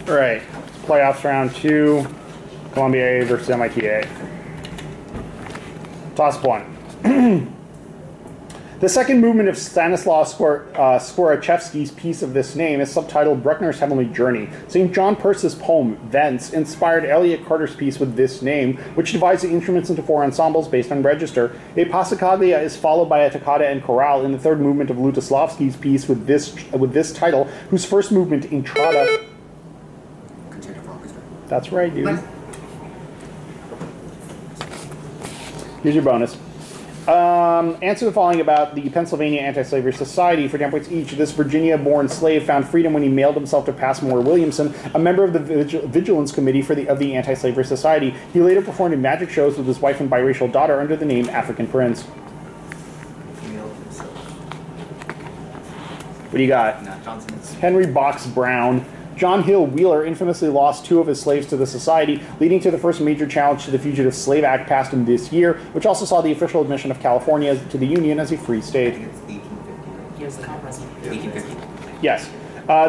All right, playoffs round 2, Columbia versus MITA. Toss up 1. The second movement of Stanislaw Skwarachevsky's piece of this name is subtitled Bruckner's Heavenly Journey. St. John Perse's poem, Vents, inspired Elliott Carter's piece with this name, which divides the instruments into 4 ensembles based on register. A passacaglia is followed by a toccata and chorale in the third movement of Lutoslavsky's piece with this title, whose first movement, Intrada... That's right, dude. Here's your bonus. Answer the following about the Pennsylvania Anti-Slavery Society for 10 points each. This Virginia-born slave found freedom when he mailed himself to Passmore Williamson, a member of the Vigilance Committee of the Anti-Slavery Society. He later performed in magic shows with his wife and biracial daughter under the name African Prince. What do you got? Henry Box Brown. John Hill Wheeler infamously lost 2 of his slaves to the Society, leading to the first major challenge to the Fugitive Slave Act passed in this year, which also saw the official admission of California to the Union as a free state. It's 1850. He was the president. 1850. Yes.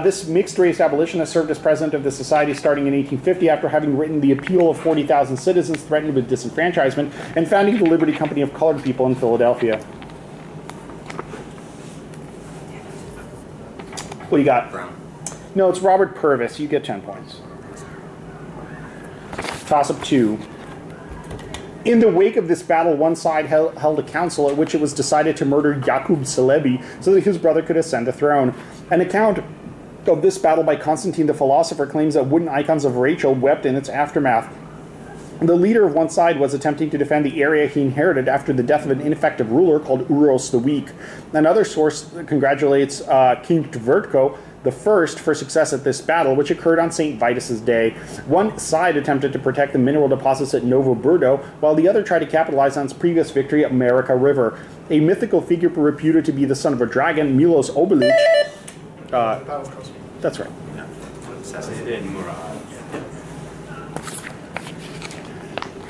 This mixed-race abolitionist served as president of the Society starting in 1850 after having written the Appeal of 40,000 Citizens Threatened with Disenfranchisement and founding the Liberty Company of Colored People in Philadelphia. What do you got? Brown. No, it's Robert Purvis. You get 10 points. Toss-up 2. In the wake of this battle, one side held a council at which it was decided to murder Yakub Celebi so that his brother could ascend the throne. An account of this battle by Constantine the philosopher claims that wooden icons of Rachel wept in its aftermath. The leader of one side was attempting to defend the area he inherited after the death of an ineffective ruler called Uros the Weak. Another source congratulates King Tvertko the first for success at this battle, which occurred on St. Vitus's Day. One side attempted to protect the mineral deposits at Novo Brdo, while the other tried to capitalize on its previous victory at Marica River. A mythical figure reputed to be the son of a dragon, Milos Obelich. That's right. Yeah. Assassinated Murad.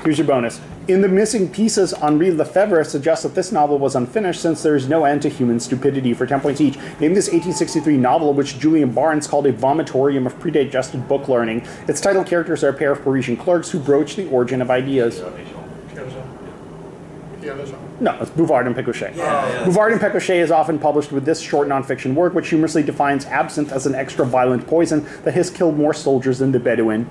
Here's your bonus. In the missing pieces, Henri Lefebvre suggests that this novel was unfinished since there is no end to human stupidity for 10 points each. Name this 1863 novel, which Julian Barnes called a vomitorium of predigested book learning. Its title characters are a pair of Parisian clerks who broach the origin of ideas. No, it's Bouvard and Pécuchet. Bouvard and Pécuchet is often published with this short nonfiction work, which humorously defines absinthe as an extra-violent poison that has killed more soldiers than the Bedouin.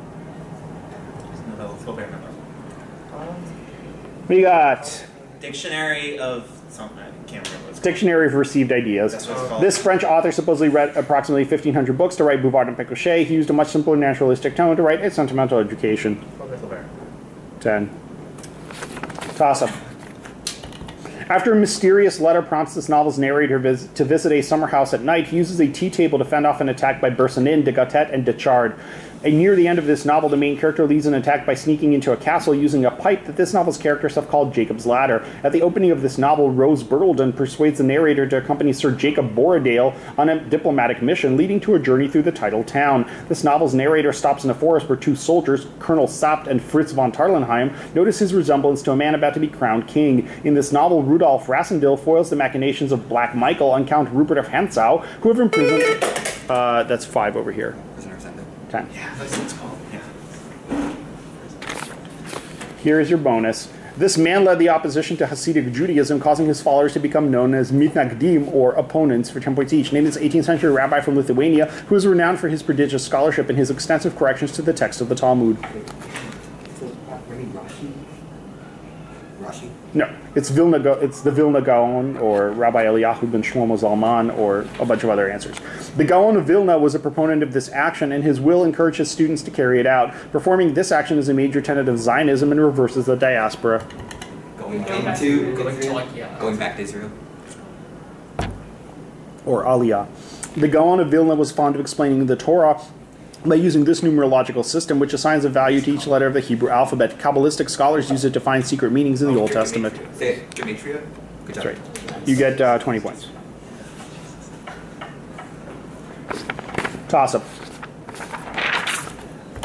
What do you got? Dictionary of something. I can't remember what it's called. Dictionary of Received Ideas. That's what it's called. This French author supposedly read approximately 1,500 books to write Bouvard and Pécuchet. He used a much simpler naturalistic tone to write A Sentimental Education. 10. Toss-up. After a mysterious letter prompts this novel's narrator to visit a summer house at night, he uses a tea table to fend off an attack by Bersonin, de Gautet, and Dechard. Near the end of this novel, the main character leads an attack by sneaking into a castle using a pipe that this novel's characters have called Jacob's Ladder. At the opening of this novel, Rose Birtledon persuades the narrator to accompany Sir Jacob Borrowdale on a diplomatic mission, leading to a journey through the title town. This novel's narrator stops in a forest where 2 soldiers, Colonel Sapt and Fritz von Tarlenheim, notice his resemblance to a man about to be crowned king. In this novel, Rudolf Rassendyll foils the machinations of Black Michael and Count Rupert of Hantzau, who have imprisoned... that's 5 over here. 10. Yeah, that's what it's called. Yeah. Here is your bonus. This man led the opposition to Hasidic Judaism, causing his followers to become known as mitnagdim, or opponents, for 10 points each. Named this 18th century rabbi from Lithuania, who is renowned for his prodigious scholarship and his extensive corrections to the text of the Talmud. Rashi? No, it's the Vilna Gaon, or Rabbi Eliyahu ben Shlomo Zalman, or a bunch of other answers. The Gaon of Vilna was a proponent of this action, and his will encouraged his students to carry it out. Performing this action is a major tenet of Zionism and reverses the diaspora. Going back to Israel? Or Aliyah. The Gaon of Vilna was fond of explaining the Torah by using this numerological system, which assigns a value to each letter of the Hebrew alphabet. Kabbalistic scholars use it to find secret meanings in the Old Testament. Say it. Gematria? Good job. That's right. You get 20 points. Toss-up.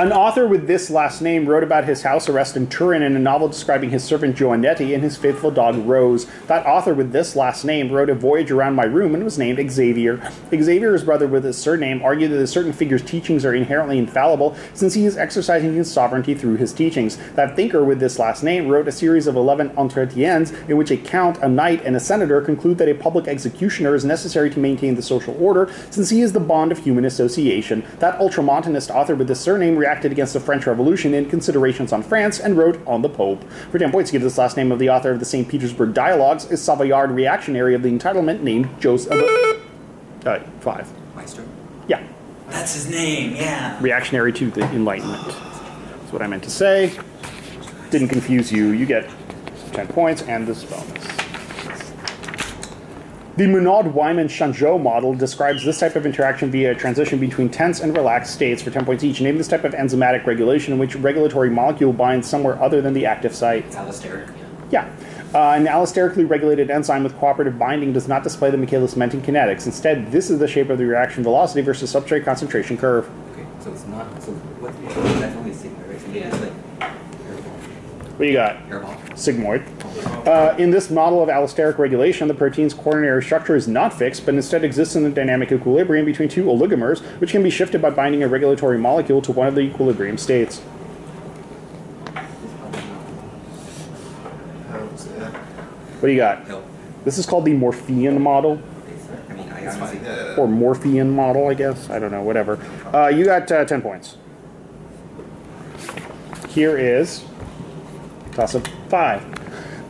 An author with this last name wrote about his house arrest in Turin in a novel describing his servant Joannetti and his faithful dog Rose. That author with this last name wrote A Voyage Around My Room and was named Xavier. Xavier's brother with his surname argued that a certain figure's teachings are inherently infallible since he is exercising his sovereignty through his teachings. That thinker with this last name wrote a series of 11 entretiens in which a count, a knight, and a senator conclude that a public executioner is necessary to maintain the social order since he is the bond of human association. That ultramontanist author with this surname reacted against the French Revolution in Considerations on France and wrote On the Pope. For 10 points, give this last name of the author of the St. Petersburg Dialogues, a Savoyard reactionary of the Entitlement named Joseph. 5. Maestro? Yeah. That's his name, yeah. Reactionary to the Enlightenment. That's what I meant to say. Didn't confuse you. You get 10 points and this bonus. The Monod-Wyman-Changeau model describes this type of interaction via a transition between tense and relaxed states for 10 points each. Name this type of enzymatic regulation in which regulatory molecule binds somewhere other than the active site. It's allosteric. Yeah. An allosterically regulated enzyme with cooperative binding does not display the Michaelis-Menten kinetics. Instead, this is the shape of the reaction velocity versus substrate concentration curve. Okay, so it's not. So what's that's only sigma, right? So it's like What do you got? hairball. Sigmoid. In this model of allosteric regulation, the protein's quaternary structure is not fixed, but instead exists in a dynamic equilibrium between two oligomers, which can be shifted by binding a regulatory molecule to one of the equilibrium states. What do you got? Hill. This is called the Morphean model, I mean, I honestly. or Morphean model, I guess. I don't know, whatever. You got 10 points. Here is toss of 5.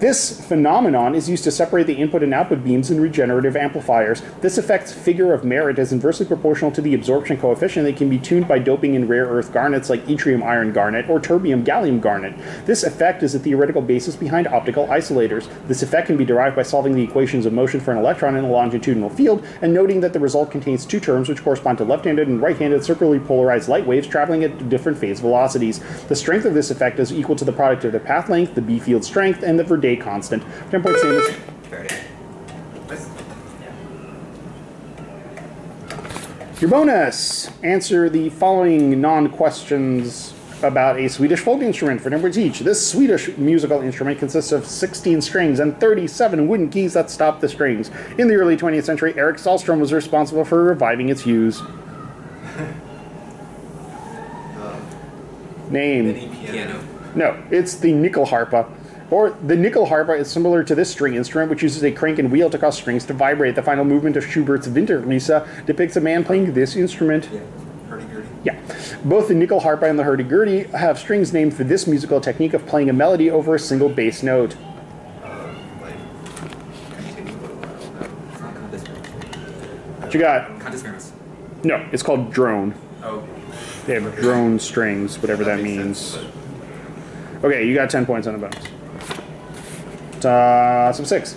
This phenomenon is used to separate the input and output beams in regenerative amplifiers. This effect's figure of merit is inversely proportional to the absorption coefficient that can be tuned by doping in rare earth garnets like yttrium iron garnet or terbium gallium garnet. This effect is the theoretical basis behind optical isolators. This effect can be derived by solving the equations of motion for an electron in a longitudinal field and noting that the result contains two terms which correspond to left-handed and right-handed circularly polarized light waves traveling at different phase velocities. The strength of this effect is equal to the product of the path length, the B field strength, and the Verde constant. 10 points same as your bonus. Answer the following non-questions about a Swedish folk instrument for 10 points each. This Swedish musical instrument consists of 16 strings and 37 wooden keys that stop the strings. In the early 20th century, Eric Sahlstrom was responsible for reviving its use. Name. Piano. No, it's the nyckelharpa. Or the nyckelharpa is similar to this string instrument, which uses a crank and wheel to cause strings to vibrate. The final movement of Schubert's Winterreise depicts a man playing this instrument. Yeah. Hurdy-gurdy. Yeah. Both the nyckelharpa and the hurdy-gurdy have strings named for this musical technique of playing a melody over a single bass note. What you got? Condispermus. No, it's called drone. Oh. They have drone strings, whatever that means. Sense, Okay, you got 10 points on the bonus. Toss of 6.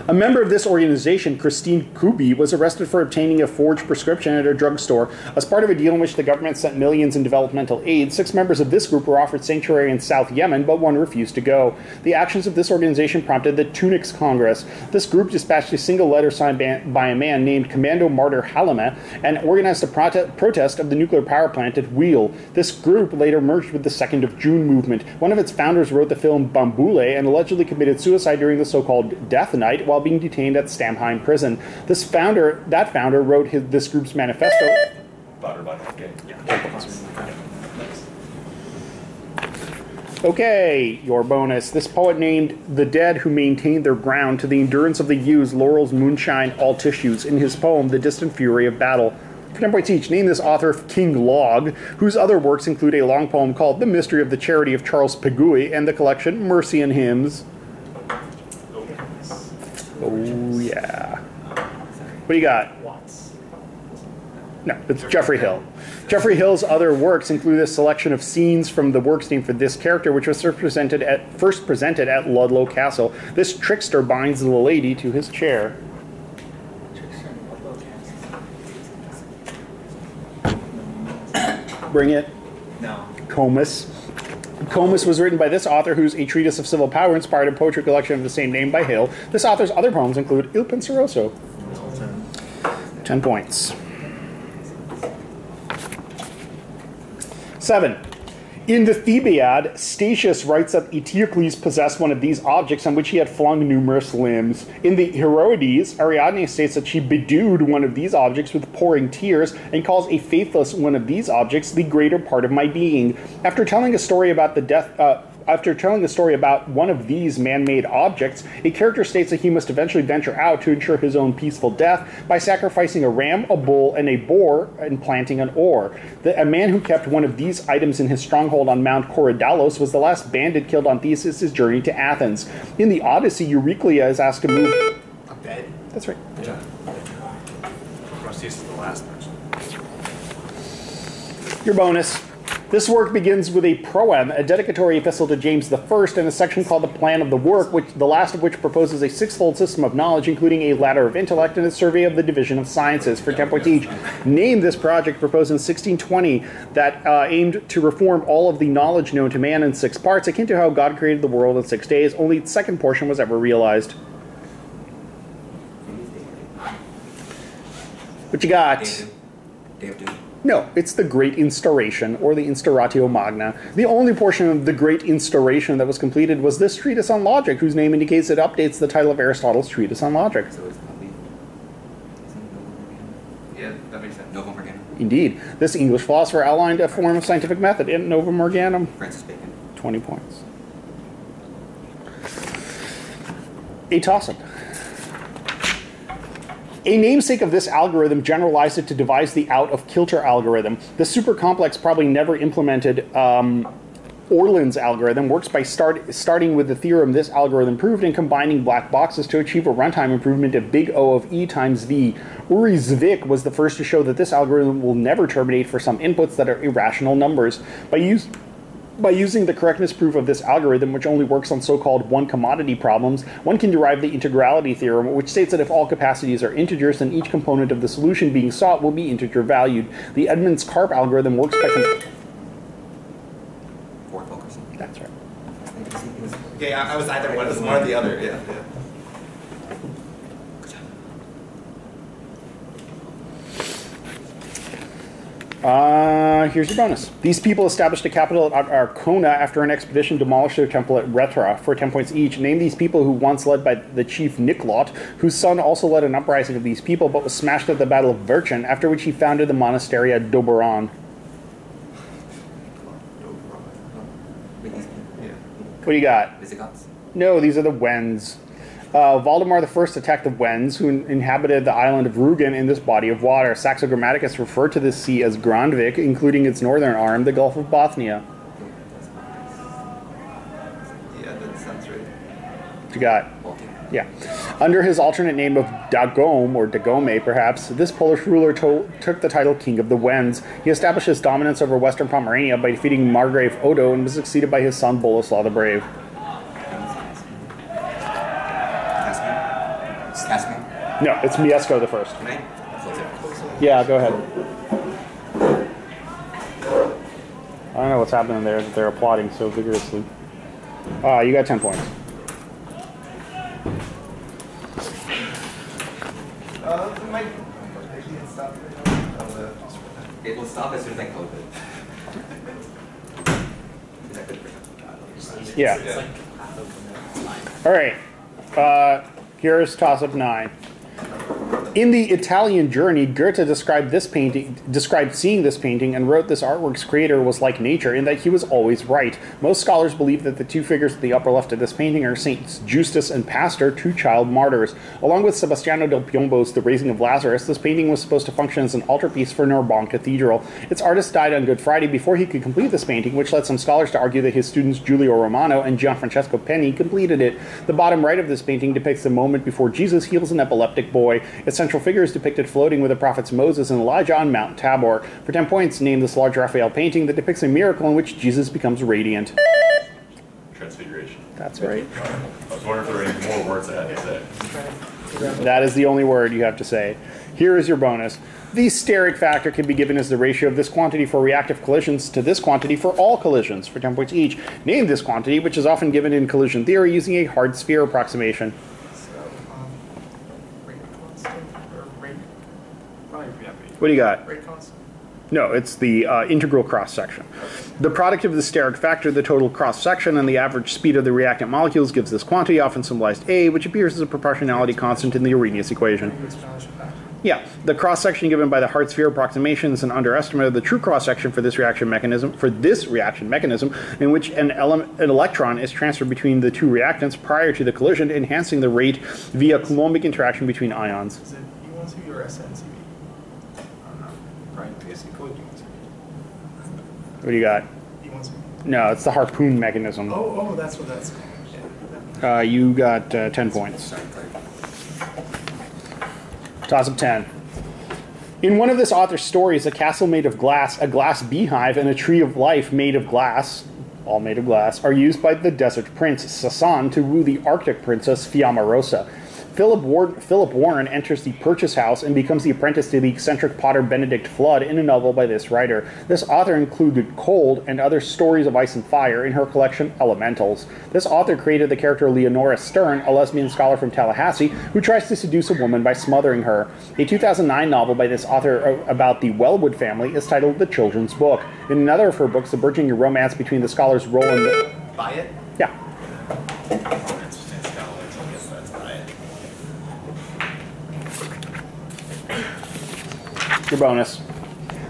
A member of this organization, Christine Kubi, was arrested for obtaining a forged prescription at a drugstore. As part of a deal in which the government sent millions in developmental aid, 6 members of this group were offered sanctuary in South Yemen, but one refused to go. The actions of this organization prompted the Tunics Congress. This group dispatched a single letter signed by a man named Commando Martyr Halame and organized a protest of the nuclear power plant at Wheel. This group later merged with the 2nd of June movement. One of its founders wrote the film Bamboule and allegedly committed suicide during the so-called Death Night while being detained at Stamheim prison. That founder wrote this group's manifesto. Okay. Okay, your bonus. This poet named the dead who maintained their ground to the endurance of the yews, laurels, moonshine, all tissues in his poem, The Distant Fury of Battle. For 10 points each, name this author King Log, whose other works include a long poem called The Mystery of the Charity of Charles Pegui and the collection Mercy and Hymns. Oh, yeah. What do you got? No, it's Geoffrey Hill. Geoffrey Hill's other works include a selection of scenes from the works named for this character, which was first presented at Ludlow Castle. This trickster binds the lady to his chair. Bring it. No. Comus. Comus was written by this author, whose A Treatise of Civil Power inspired a poetry collection of the same name by Hill. This author's other poems include Il Penseroso. 10 points. 7. In the Thebaid, Statius writes that Eteocles possessed one of these objects on which he had flung numerous limbs. In the Heroides, Ariadne states that she bedewed one of these objects with pouring tears and calls a faithless one of these objects the greater part of my being. After telling a story about one of these man-made objects, a character states that he must eventually venture out to ensure his own peaceful death by sacrificing a ram, a bull, and a boar, and planting an oar. A man who kept one of these items in his stronghold on Mount Korydallos was the last bandit killed on Theseus' journey to Athens. In the Odyssey, Euryclea is asked to move... A bed? That's right. Yeah. Theseus is the last person. Your bonus. This work begins with a proem, a dedicatory epistle to James I, and a section called the Plan of the Work, the last of which proposes a sixfold system of knowledge, including a ladder of intellect and a survey of the division of sciences for 10 points each. Name this project proposed in 1620 that aimed to reform all of the knowledge known to man in 6 parts, akin to how God created the world in 6 days. Only its second portion was ever realized. What you got? Day of Doom. No, it's the Great Instauration, or the Instauratio Magna. The only portion of the Great Instauration that was completed was this treatise on logic, whose name indicates it updates the title of Aristotle's treatise on logic. So it's probably... Yeah, that makes sense. Novum Organum. Indeed. This English philosopher outlined a form of scientific method in Novum Organum. Francis Bacon. 20 points. A toss-up. A namesake of this algorithm generalized it to devise the out-of-kilter algorithm. The super-complex, probably never implemented Orland's algorithm works by starting with the theorem this algorithm proved and combining black boxes to achieve a runtime improvement of big O of E times V. Uri Zwick was the first to show that this algorithm will never terminate for some inputs that are irrational numbers. By using the correctness proof of this algorithm, which only works on so-called one-commodity problems, one can derive the integrality theorem, which states that if all capacities are integers, then each component of the solution being sought will be integer-valued. The Edmonds-Karp algorithm works by... Ford Fulkerson. That's right. Yeah, I was either one. It was one or the other. Yeah. Here's your bonus. These people established a capital at Arcona after an expedition demolished their temple at Retra for 10 points each. Name these people who once led by the chief Niklot, whose son also led an uprising of these people, but was smashed at the Battle of Virchin, after which he founded the monastery at Doberan. What do you got? Visigoths. No, these are the Wends. Valdemar I attacked the Wends, who inhabited the island of Rugen in this body of water. Saxo Grammaticus referred to this sea as Grandvik, including its northern arm, the Gulf of Bothnia. Yeah, that sounds right. What you got? Yeah. Under his alternate name of Dagome, or Dagome perhaps, this Polish ruler took the title King of the Wends. He established his dominance over western Pomerania by defeating Margrave Odo and was succeeded by his son Boleslaw the Brave. No, it's Mieszko the First. Yeah, go ahead. I don't know what's happening there that they're applauding so vigorously. You got 10 points. It will stop as soon as I close it. Is that good for you? Yeah. It's like half of them. It's fine. All right. Here's toss-up 9. In the Italian Journey, Goethe described seeing this painting and wrote this artwork's creator was like nature in that he was always right. Most scholars believe that the two figures at the upper left of this painting are Saints Justus and Pastor, 2 child martyrs. Along with Sebastiano del Piombo's The Raising of Lazarus, this painting was supposed to function as an altarpiece for Narbonne Cathedral. Its artist died on Good Friday before he could complete this painting, which led some scholars to argue that his students Giulio Romano and Gianfrancesco Penni completed it. The bottom right of this painting depicts the moment before Jesus heals an epileptic boy. Its central figure is depicted floating with the prophets Moses and Elijah on Mount Tabor. For 10 points, name this large Raphael painting that depicts a miracle in which Jesus becomes radiant. Transfiguration. That's right. I was wondering if there were any more words I had to say. That is the only word you have to say. Here is your bonus. The steric factor can be given as the ratio of this quantity for reactive collisions to this quantity for all collisions, for 10 points each. Name this quantity, which is often given in collision theory using a hard sphere approximation. Rate constant or rate? Probably What do you got? Rate constant. No, it's the integral cross-section. The product of the steric factor, the total cross-section, and the average speed of the reactant molecules gives this quantity, often symbolized A, which appears as a proportionality constant in the Arrhenius equation. Yeah, the cross-section given by the Hart-sphere approximation is an underestimate of the true cross-section for this reaction mechanism, in which an electron is transferred between the two reactants prior to the collision, enhancing the rate via Coulombic interaction between ions. Is it E1CV or SNCV? Right, basically. What do you got? E1CV. No, it's the harpoon mechanism. Oh, that's what that's called. You got 10 points. Toss up 10. In one of this author's stories, a castle made of glass, a glass beehive, and a tree of life made of glass, all made of glass, are used by the desert prince Sasan to woo the Arctic princess Fiammarosa. Philip Warren enters the Purchase House and becomes the apprentice to the eccentric potter Benedict Flood in a novel by this writer. This author included Cold and other stories of ice and fire in her collection Elementals. This author created the character Leonora Stern, a lesbian scholar from Tallahassee, who tries to seduce a woman by smothering her. A 2009 novel by this author about the Wellwood family is titled The Children's Book. In another of her books, the burgeoning romance between the scholars Roland... Buy it? Yeah. Your bonus.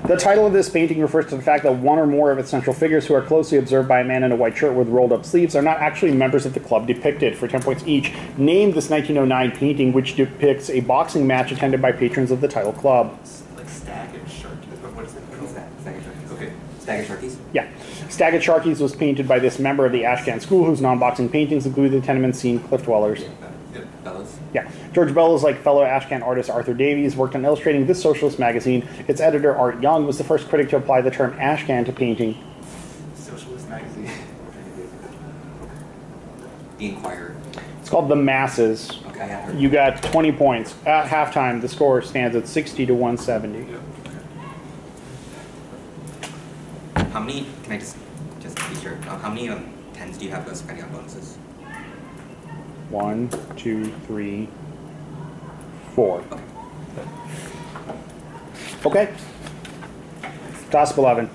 The title of this painting refers to the fact that one or more of its central figures, who are closely observed by a man in a white shirt with rolled-up sleeves, are not actually members of the club depicted. For 10 points each, name this 1909 painting which depicts a boxing match attended by patrons of the title club. Like Stag and Sharky. What is it? Stag and Sharkies. Okay. Stag and Sharkies? Yeah. Stag and Sharkies was painted by this member of the Ashcan school, whose non-boxing paintings include the tenement scene Cliff Dwellers. Fellas? Yeah. George Bellows, like fellow Ashcan artist Arthur Davies, worked on illustrating this socialist magazine. Its editor, Art Young, was the first critic to apply the term Ashcan to painting. Socialist magazine. The Inquirer. It's called The Masses. Okay, I have heard. You got 20 points. At halftime, the score stands at 60 to 170. How many, can I just be sure, how many 10s do you have those depending on bonuses? 1, 2, 3, 4. Okay. Toss up 11.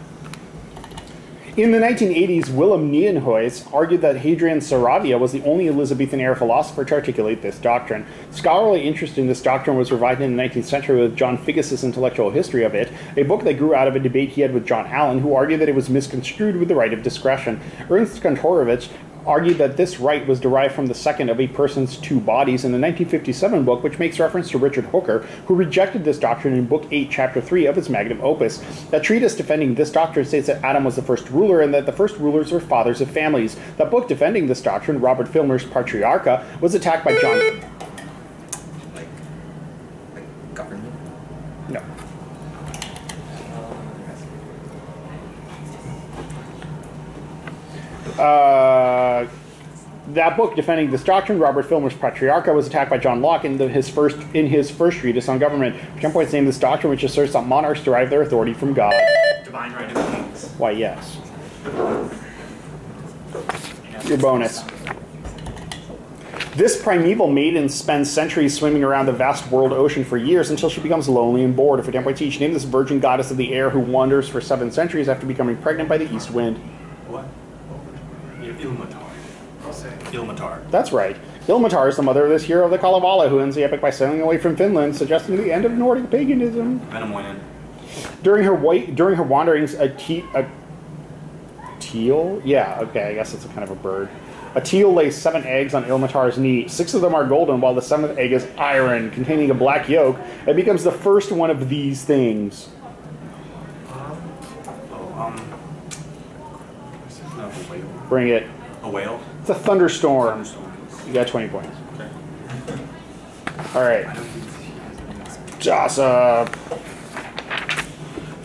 In the 1980s, Willem Nieuwenhuis argued that Hadrian Saravia was the only Elizabethan era philosopher to articulate this doctrine. Scholarly interest in this doctrine was revived in the 19th century with John Figgis's Intellectual History of It, a book that grew out of a debate he had with John Allen, who argued that it was misconstrued with the right of discretion. Ernst Kantorowicz argued that this right was derived from the second of a person's two bodies in the 1957 book, which makes reference to Richard Hooker, who rejected this doctrine in Book 8, Chapter 3 of his magnum opus. That treatise defending this doctrine states that Adam was the first ruler and that the first rulers were fathers of families. That book defending this doctrine, Robert Filmer's Patriarcha, was attacked by John... Like government? No. That book defending this doctrine, Robert Filmer's Patriarcha, was attacked by John Locke in his first treatise on government. 10 points named this doctrine, which asserts that monarchs derive their authority from God. Divine right of kings. Why, yes. Your bonus. This primeval maiden spends centuries swimming around the vast world ocean for years until she becomes lonely and bored. For 10 points each, name this virgin goddess of the air who wanders for 7 centuries after becoming pregnant by the east wind. What? Ilmatar. I'll say Ilmatar. That's right. Ilmatar is the mother of this hero of the Kalevala, who ends the epic by sailing away from Finland, suggesting the end of Nordic paganism. Venemoinen. During her wanderings, a teal? Yeah, okay, I guess it's a kind of a bird. A teal lays 7 eggs on Ilmatar's knee. 6 of them are golden, while the 7th egg is iron, containing a black yolk. It becomes the first one of these things. No, a whale. Bring it. A whale? It's a thunderstorm. You got 20 points. Okay. All right. Toss up.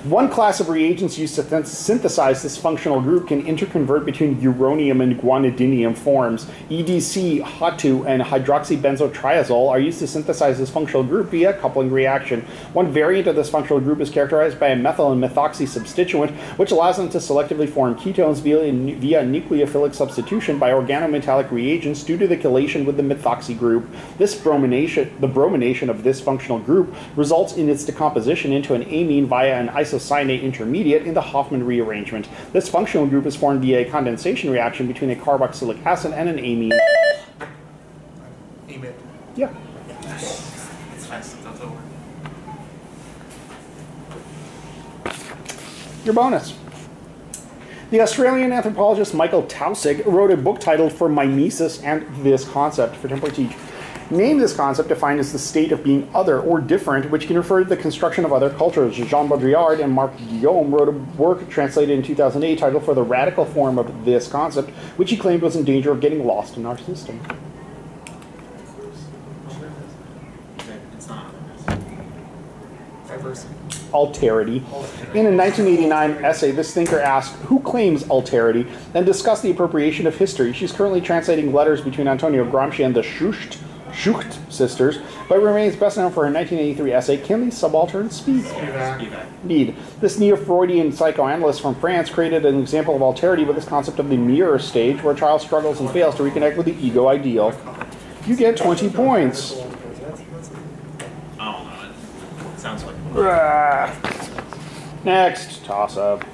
One class of reagents used to synthesize this functional group can interconvert between uranium and guanidinium forms. EDC, HOT2, and hydroxybenzotriazole are used to synthesize this functional group via coupling reaction. One variant of this functional group is characterized by a methyl and methoxy substituent, which allows them to selectively form ketones via nucleophilic substitution by organometallic reagents due to the chelation with the methoxy group. The bromination of this functional group results in its decomposition into an amine via an isocyanate intermediate in the Hofmann rearrangement. This functional group is formed via a condensation reaction between a carboxylic acid and an amine. Amide. Yeah. It's fast. That's over. Your bonus. The Australian anthropologist Michael Taussig wrote a book titled For Mimesis and This Concept for 10 points each. Name this concept defined as the state of being other or different, which can refer to the construction of other cultures. Jean Baudrillard and Marc Guillaume wrote a work translated in 2008 titled For the Radical Form of This Concept, which he claimed was in danger of getting lost in our system. It's not. Diversity. Alterity. In a 1989 essay, this thinker asked, who claims alterity, and discussed the appropriation of history. She's currently translating letters between Antonio Gramsci and the Schucht sisters, but remains best known for her 1983 essay, Can These Subalterns Speak? Indeed. This neo-Freudian psychoanalyst from France created an example of alterity with this concept of the mirror stage, where a child struggles and fails to reconnect with the ego ideal. You get 20 points. I don't know. It sounds like. Next, toss-up.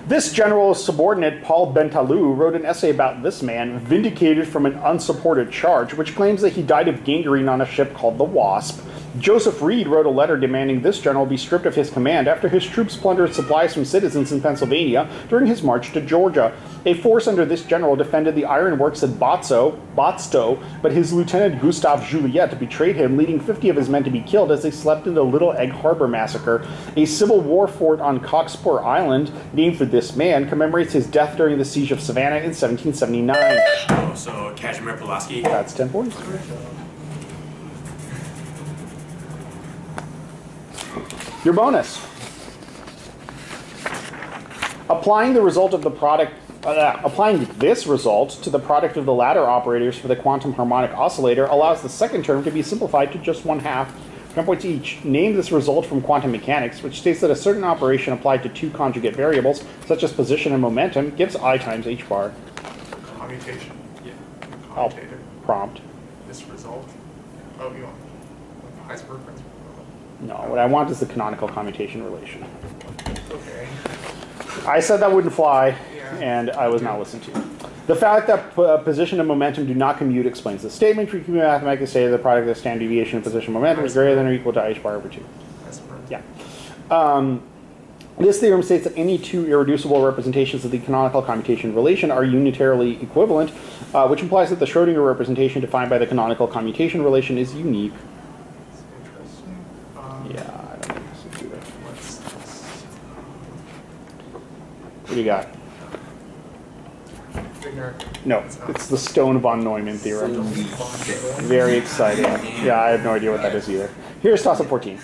This general's subordinate, Paul Bentalou, wrote an essay about this man, vindicated from an unsupported charge, which claims that he died of gangrene on a ship called the Wasp. Joseph Reed wrote a letter demanding this general be stripped of his command after his troops plundered supplies from citizens in Pennsylvania during his march to Georgia. A force under this general defended the ironworks at Botstow, but his lieutenant Gustave Juliet betrayed him, leading 50 of his men to be killed as they slept in the Little Egg Harbor massacre. A Civil War fort on Cockspur Island, named for this man, commemorates his death during the siege of Savannah in 1779. Oh, so Kazimir Pulaski. That's 10 points. Your bonus. Applying the result of the product, applying this result to the product of the ladder operators for the quantum harmonic oscillator allows the second term to be simplified to just 1/2. 10 points each. Name this result from quantum mechanics, which states that a certain operation applied to two conjugate variables, such as position and momentum, gives I times h bar. Commutation. Yeah. I'll Commutator. prompt. This result. Oh, you want Heisenberg principle? No, what I want is the canonical commutation relation. Okay. I said that wouldn't fly, Yeah. and I was not listened to. The fact that position and momentum do not commute explains the statement. We can mathematically say that the product of the standard deviation of position and momentum is greater than or equal to h bar over 2. Heisenberg. Yeah. This theorem states that any two irreducible representations of the canonical commutation relation are unitarily equivalent, which implies that the Schrödinger representation defined by the canonical commutation relation is unique. Interesting. Yeah, I don't think this is either. What's this? What do you got? Figure. No, it's the Stone von Neumann theorem. Very exciting. Yeah, I have no idea what that is either. Here's toss-up 14.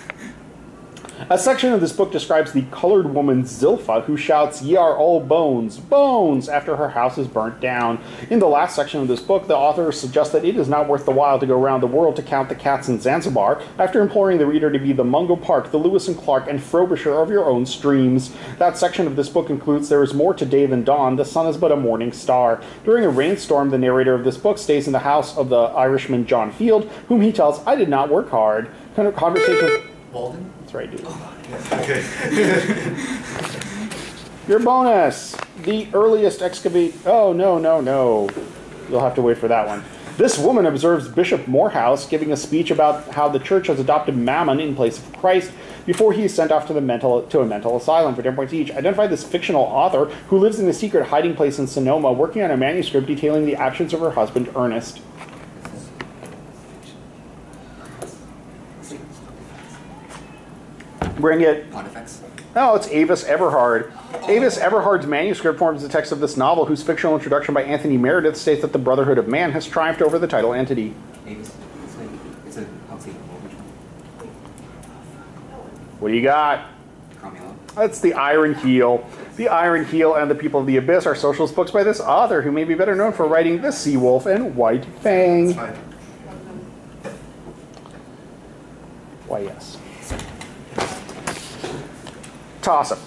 A section of this book describes the colored woman Zilpha who shouts, "Ye are all bones, bones," after her house is burnt down. In the last section of this book, the author suggests that it is not worth the while to go around the world to count the cats in Zanzibar, after imploring the reader to be the Mungo Park, the Lewis and Clark, and Frobisher of your own streams. That section of this book includes, "There is more to day than dawn, the sun is but a morning star." During a rainstorm, the narrator of this book stays in the house of the Irishman John Field, whom he tells, "I did not work hard." Kind of conversation. Walden? That's right, dude. Okay. Your bonus. The earliest excavate. Oh, no, no, no. You'll have to wait for that one. This woman observes Bishop Morehouse giving a speech about how the church has adopted Mammon in place of Christ before he is sent off to a mental asylum for 10 points each. Identify this fictional author who lives in a secret hiding place in Sonoma working on a manuscript detailing the actions of her husband, Ernest. Bring it. Pontifex. No, it's Avis Everhard. Avis Everhard's manuscript forms the text of this novel, whose fictional introduction by Anthony Meredith states that the Brotherhood of Man has triumphed over the title entity. Avis. It's a Huxley novel. Which one? What do you got? Cromwell. That's The Iron Heel. The Iron Heel and the People of the Abyss are socialist books by this author, who may be better known for writing The Sea Wolf and White Fang. Fine. Why, yes. Toss-up.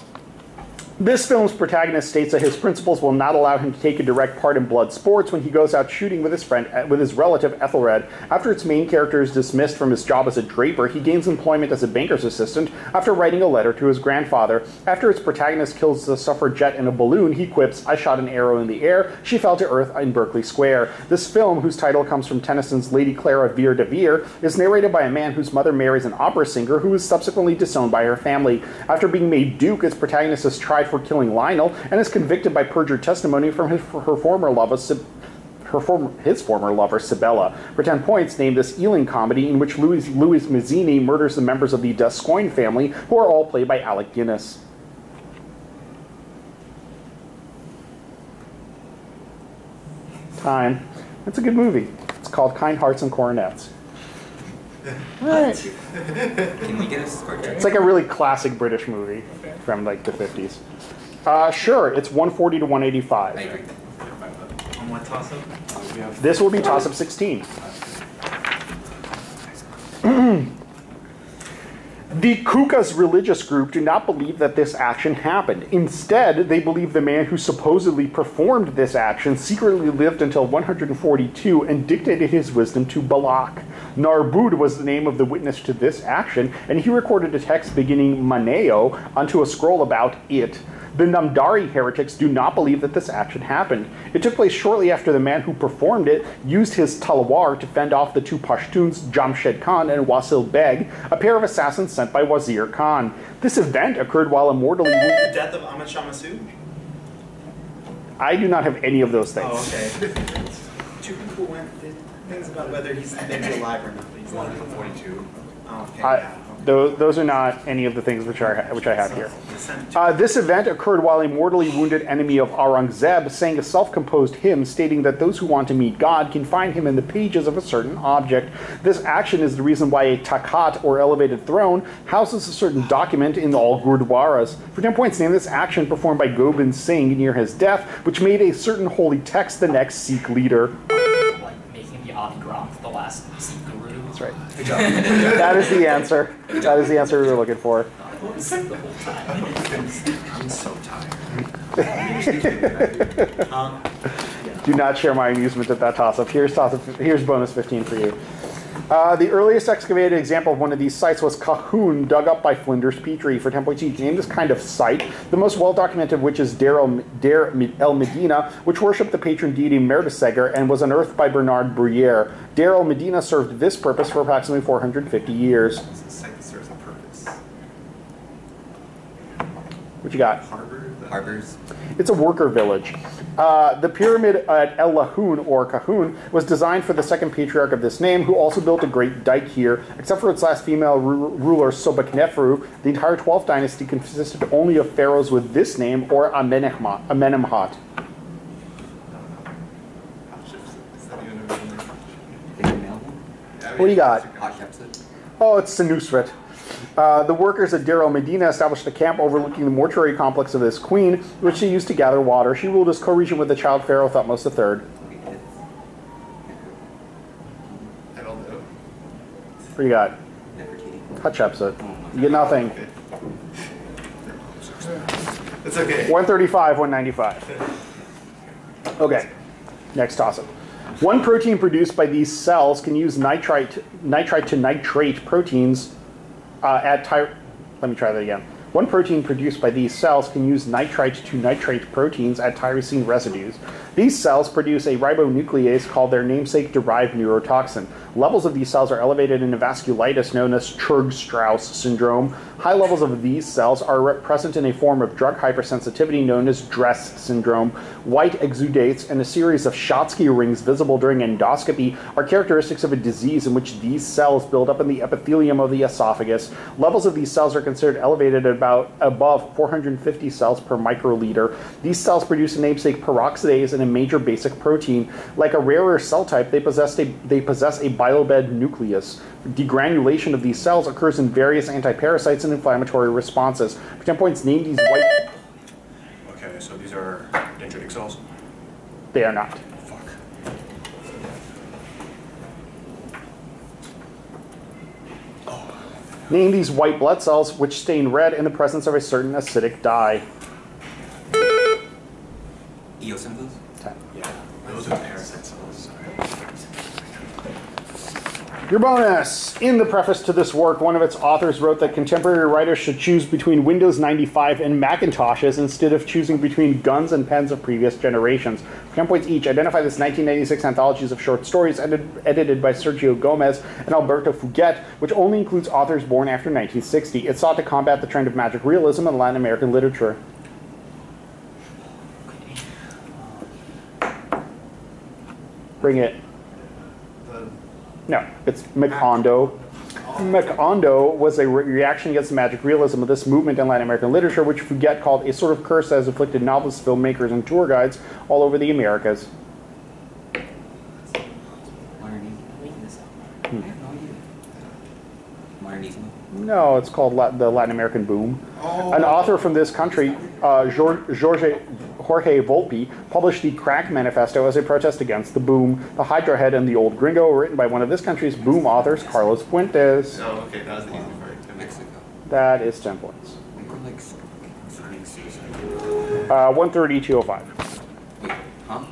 This film's protagonist states that his principles will not allow him to take a direct part in blood sports when he goes out shooting with his relative Ethelred. After its main character is dismissed from his job as a draper, he gains employment as a banker's assistant after writing a letter to his grandfather. After its protagonist kills the suffragette in a balloon, he quips, "I shot an arrow in the air. She fell to earth in Berkeley Square." This film, whose title comes from Tennyson's Lady Clara Vere de Vere, is narrated by a man whose mother marries an opera singer who is subsequently disowned by her family. After being made duke, its protagonist is tried for killing Lionel and is convicted by perjured testimony from his former lover, Sibella. For 10 points, name this Ealing comedy in which Louis Mazzini murders the members of the Gascoigne family, who are all played by Alec Guinness. Time. It's a good movie. It's called Kind Hearts and Coronets. All right. Can we get a score check? It's like a really classic British movie from like the 50s. Sure, it's 140 to 185. I agree. On what toss-up? This will be toss-up 16. The Kukas religious group do not believe that this action happened. Instead, they believe the man who supposedly performed this action secretly lived until 142 and dictated his wisdom to Balak. Narbud was the name of the witness to this action, and he recorded a text beginning Maneo onto a scroll about it. The Namdari heretics do not believe that this action happened. It took place shortly after the man who performed it used his talawar to fend off the two Pashtuns, Jamshed Khan and Wasil Beg, a pair of assassins sent by Wazir Khan. This event occurred while immortally wounded. The death of Ahmad Shah Massoud? I do not have any of those things. Oh, okay. Two people went, did things about whether he's maybe alive or not. But he's not. 142. Oh, okay. Yeah. Those are not any of the things which I have here. This event occurred while a mortally wounded enemy of Aurangzeb sang a self-composed hymn stating that those who want to meet God can find him in the pages of a certain object. This action is the reason why a takat, or elevated throne, houses a certain document in all gurdwaras. For 10 points, name this action performed by Gobind Singh near his death, which made a certain holy text the next Sikh leader. Like making the Adi Granth the last Sikh guru. That's right. That is the answer. That is the answer we were looking for. The whole time. I'm so tired. Do not share my amusement at that toss-up. Here's bonus 15 for you. The earliest excavated example of one of these sites was Cahoon, dug up by Flinders Petrie for 10 points each. Named this kind of site, the most well-documented of which is Deir el Medina, which worshipped the patron deity Merteseger and was unearthed by Bernard Bruyere. Deir el Medina served this purpose for approximately 450 years. It's a site that serves a purpose. What you got? Harbors. It's a worker village. The pyramid at El Lahoun, or Cahoon, was designed for the second patriarch of this name, who also built a great dike here. Except for its last female ruler, Sobekneferu, the entire 12th dynasty consisted only of pharaohs with this name, or Amenemhat. What do you got? Oh, it's Senusret. The workers at Deir el Medina established a camp overlooking the mortuary complex of this queen, which she used to gather water. She ruled as co-regent with the child pharaoh Thutmose III. What do you got? Hatshepsut. You get nothing. It's okay. 135, 195. Okay, next toss-up. One protein produced by these cells can use nitrite to nitrate proteins let me try that again. One protein produced by these cells can use nitrite to nitrate proteins at tyrosine residues. These cells produce a ribonuclease called their namesake-derived neurotoxin. Levels of these cells are elevated in a vasculitis known as Churg-Strauss syndrome. High levels of these cells are present in a form of drug hypersensitivity known as Dress syndrome. White exudates and a series of Schottky rings visible during endoscopy are characteristics of a disease in which these cells build up in the epithelium of the esophagus. Levels of these cells are considered elevated at about above 450 cells per microliter. These cells produce a namesake peroxidase and a major basic protein. Like a rarer cell type, they possess a bilobed nucleus. Degranulation of these cells occurs in various antiparasites and inflammatory responses. For 10 points, name these white... Okay, so these are dendritic cells? They are not. Fuck. Name these white blood cells which stain red in the presence of a certain acidic dye. Eosinophils? 10. Yeah, those are parasites. Your bonus! In the preface to this work, one of its authors wrote that contemporary writers should choose between Windows 95 and Macintoshes instead of choosing between guns and pens of previous generations. For 10 points each, identify this 1996 anthologies of short stories edited by Sergio Gomez and Alberto Fuguet, which only includes authors born after 1960. It sought to combat the trend of magic realism in Latin American literature. Bring it. No, it's Macondo. Macondo was a reaction against the magic realism of this movement in Latin American literature, which Fuguet called a sort of curse that has afflicted novelists, filmmakers, and tour guides all over the Americas. No, it's called the Latin American boom. Oh. An author from this country, Jorge Volpi, published the Crack Manifesto as a protest against the boom. The Hydra Head and the Old Gringo were written by one of this country's boom authors, Carlos Fuentes. Oh, okay, that was the easy part. Mexico. That is 10 points. 130, 205. Wait, huh?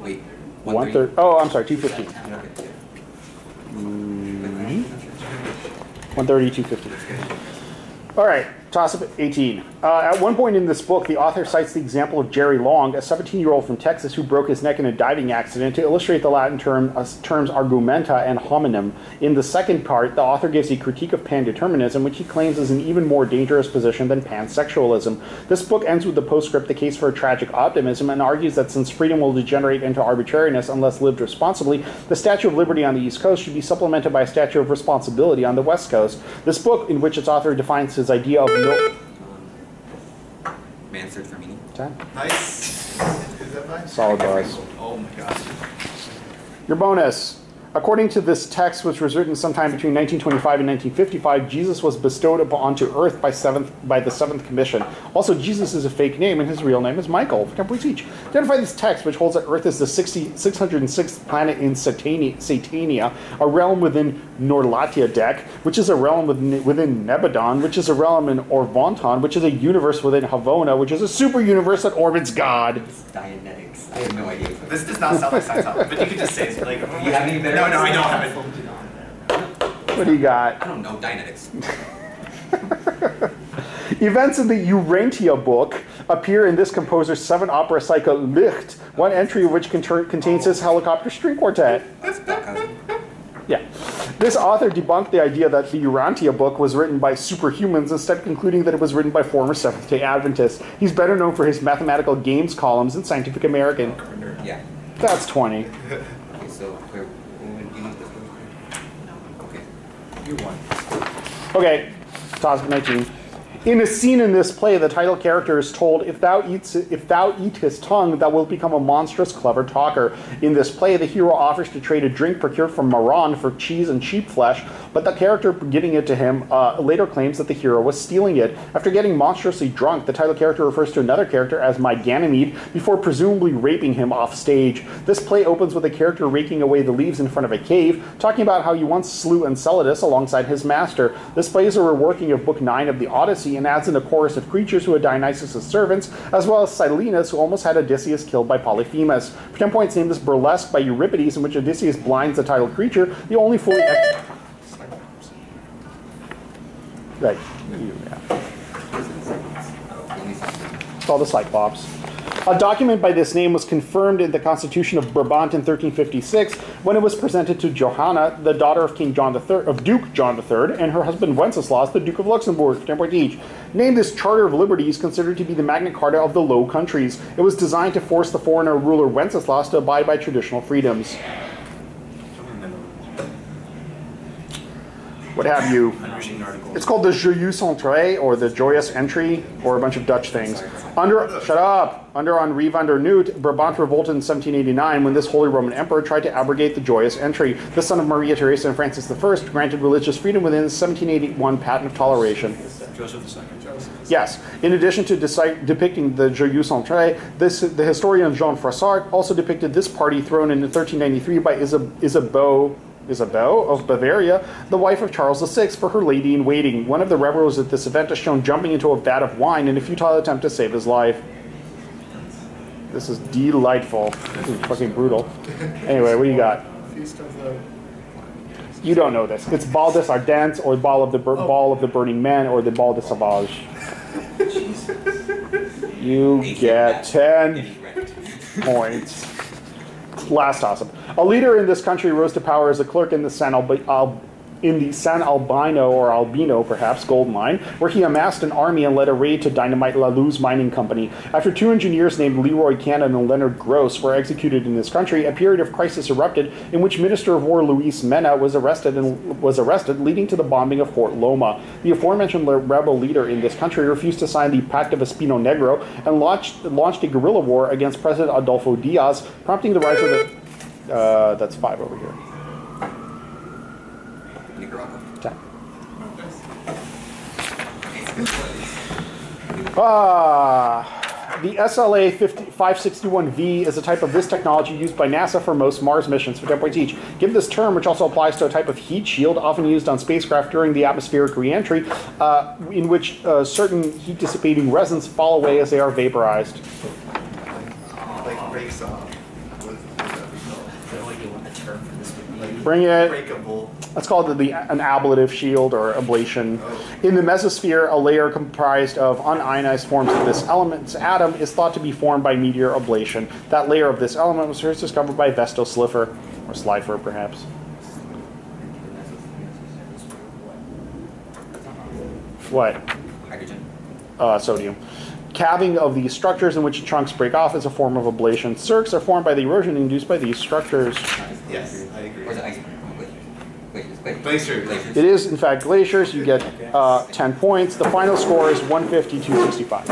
Wait. 130. Oh, I'm sorry, 215. 130, 215. All right, toss-up 18. At one point in this book, the author cites the example of Jerry Long, a 17-year-old from Texas who broke his neck in a diving accident, to illustrate the Latin terms argumenta and hominem. In the second part, the author gives a critique of pandeterminism, which he claims is an even more dangerous position than pansexualism. This book ends with the postscript, The Case for a Tragic Optimism, and argues that since freedom will degenerate into arbitrariness unless lived responsibly, the Statue of Liberty on the East Coast should be supplemented by a Statue of Responsibility on the West Coast. This book, in which its author defines his idea of Man's Search for Meaning. 10. Nice. Is that fine? Solid buzz. Oh my gosh. Your bonus. According to this text, which was written sometime between 1925 and 1955, Jesus was bestowed onto Earth by the Seventh Commission. Also, Jesus is a fake name, and his real name is Michael. 10 points each. Identify this text, which holds that Earth is the 606th planet in Satania, a realm within Norlatia Deck, which is a realm within Nebadon, which is a realm in Orvonton, which is a universe within Havona, which is a super universe that orbits God. It's Dianetics. I have no idea. This does not sound like science, but you could just say it. Like, you have any better? No, I don't have it. What do you got? I don't know. Dianetics. Events in the Urantia book appear in this composer's 7 opera cycle Licht, one entry of which contains his helicopter string quartet. Yeah. This author debunked the idea that the Urantia book was written by superhumans, instead concluding that it was written by former Seventh-day Adventists. He's better known for his mathematical games columns in Scientific American. Yeah. That's 20. Okay, so where do you want this one? Okay. You won. Okay, toss 19. In a scene in this play, the title character is told, if thou eat his tongue, thou wilt become a monstrous clever talker. In this play, the hero offers to trade a drink procured from Maran for cheese and sheep flesh, but the character giving it to him later claims that the hero was stealing it. After getting monstrously drunk, the title character refers to another character as my Ganymede before presumably raping him off stage. This play opens with a character raking away the leaves in front of a cave, talking about how he once slew Enceladus alongside his master. This play is a reworking of Book 9 of the Odyssey, and adds in a chorus of creatures who had Dionysus' servants, as well as Silenus, who almost had Odysseus killed by Polyphemus. For 10 points, name this burlesque by Euripides, in which Odysseus blinds the title creature, the only fully Right. Yeah. It's called the Cyclops. A document by this name was confirmed in the Constitution of Brabant in 1356 when it was presented to Johanna, the daughter of Duke John III, and her husband Wenceslas, the Duke of Luxembourg, 10 points each. Named this Charter of Liberties, considered to be the Magna Carta of the Low Countries. It was designed to force the foreigner ruler Wenceslas to abide by traditional freedoms. What have you? It's called the Joyeuse Entrée, or the Joyous Entry, or a bunch of Dutch things. Under Henri van der Noot, Brabant revolted in 1789 when this Holy Roman Emperor tried to abrogate the Joyous Entry. The son of Maria Theresa and Francis I granted religious freedom within the 1781 Patent of Toleration. Joseph II. Yes. In addition to depicting the Joyeuse Entrée, the historian Jean Froissart also depicted this party thrown in 1393 by Isabeau of Bavaria, the wife of Charles VI, for her lady-in-waiting. One of the rebels at this event is shown jumping into a vat of wine in a futile attempt to save his life. This is delightful. This is fucking brutal. Anyway, what do you got? Feast of the... You don't know this. It's Ball des Ardents, or Ball of the Burning Men, or the Ball de Sauvage. You get 10 points. Last toss-up. A leader in this country rose to power as a clerk in the San Albino, or Albino perhaps, gold mine, where he amassed an army and led a raid to dynamite La Luz Mining Company. After 2 engineers named Leroy Cannon and Leonard Gross were executed in this country, a period of crisis erupted in which Minister of War Luis Mena was arrested, leading to the bombing of Fort Loma. The aforementioned rebel leader in this country refused to sign the Pacto Espino Negro and launched a guerrilla war against President Adolfo Diaz, prompting the rise of the... that's 5 over here. 10. The SLA 561V is a type of this technology used by NASA for most Mars missions for 10 points each. Given this term, which also applies to a type of heat shield often used on spacecraft during the atmospheric reentry, in which certain heat-dissipating resins fall away as they are vaporized. Like breaks off. What does that be called? I have no idea what the term for this would be. Bring it. Breakable. That's called an ablative shield or ablation. In the mesosphere, a layer comprised of unionized forms of this element's atom is thought to be formed by meteor ablation. That layer of this element was first discovered by Vesto Slipher, or Slifer perhaps. What? Hydrogen. Sodium. Calving of these structures in which chunks break off is a form of ablation. Cirques are formed by the erosion induced by these structures. Yes, I agree. Or is it ice? Glacier. It is, in fact, glaciers. You get 10 points. The final score is 150 to 65.